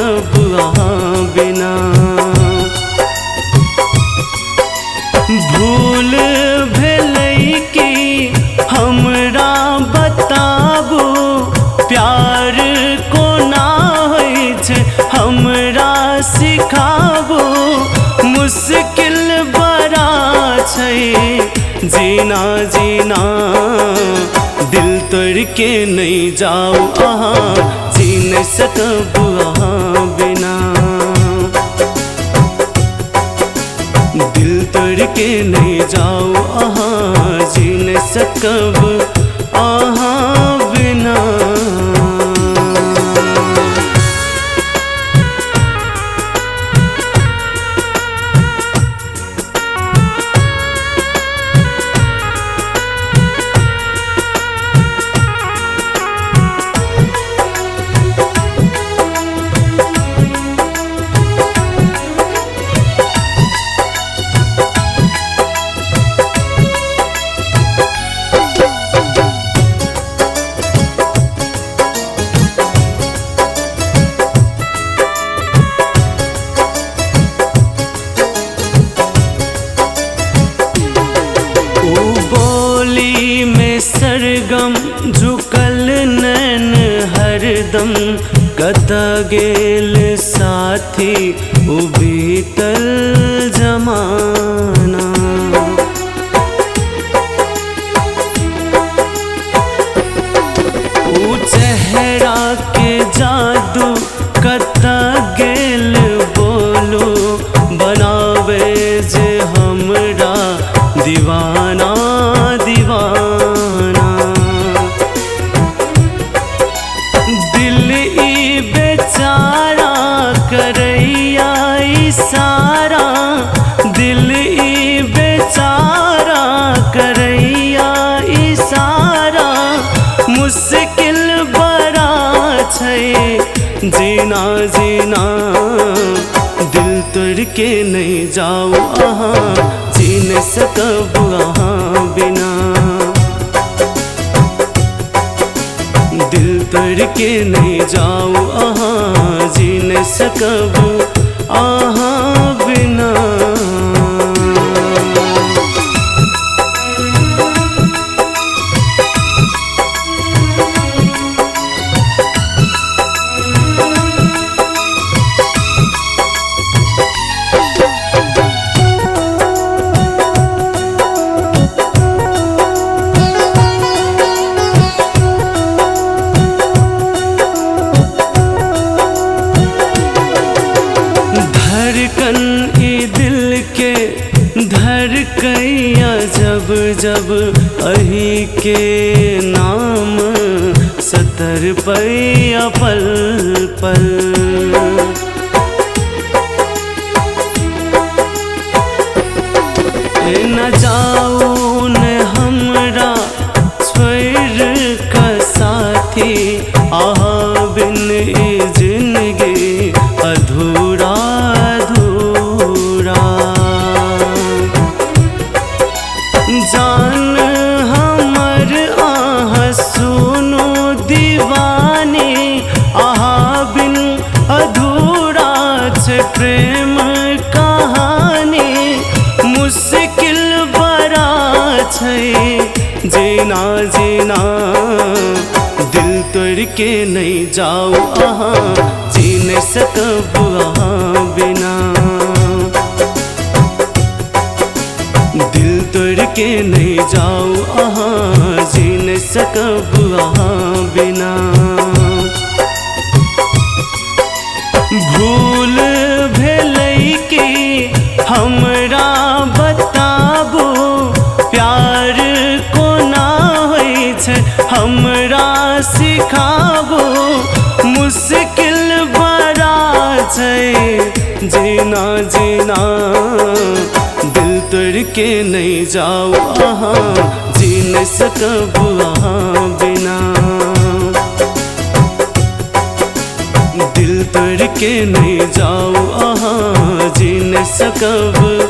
सकब अहाँ बिना। भूल भेलै कि हमरा बताबू प्यार कोना होइ छै, हमरा सिखाबू मुश्किल बड़ा छै जीना जीना। दिल तोड़ के नहीं जाओ अहाँ, जी नहीं सकब अहाँ बिना। दिल तोड़ के नहीं जाओ अहाँ, जी नहीं सकब अहाँ बिना। सरगम झुकल नैन हरदम, कतऽ गेल साथी उ बीतल जमाना। उ चेहरा के जादू कतऽ गेल बोलू, बनावे जे हमरा दीवाना दीवाना। दिल ई बेचारा करैया इशारा, दिल ई बेचारा करैया इशारा। मुश्किल बड़ा छै जीना जीना। दिल तोड़ के नहीं जाओ अहाँ, जी नहीं सकब अहाँ बिना। दिल तोड़ के नहीं जाओ अहाँ, जी नहीं सकब अहाँ बिना। धड़कन ई दिल के धड़कैया जब जब अही के नाम सतर पैया पल पल। न जाओ न हमरा छोड़ का साथी, आहा बिन ई जिंदगी अधूरा अधूरा। जान हमर आहा सुनो दीवानी, आहा बिन अधूरा छै प्रेम कहानी। मुश्किल बड़ा छै जीना जीना। दिल तोड़ के नहीं जाओ अहाँ, जी नहीं सकब अहाँ बिना। दिल तोड़ के नहीं जाओ अहाँ, जी नहीं सकब अहाँ बिना। भूल भेलै कि हमरा बताबू प्यार कोना होइ छै, हमरा सिखाबू मुश्किल बड़ा छै जीना जीना। दिल तोड़ के नहीं जाओ अहाँ, जी नहीं सकब अहाँ बिना। दिल तोड़ के नहीं जाओ अहाँ, जी नहीं सकब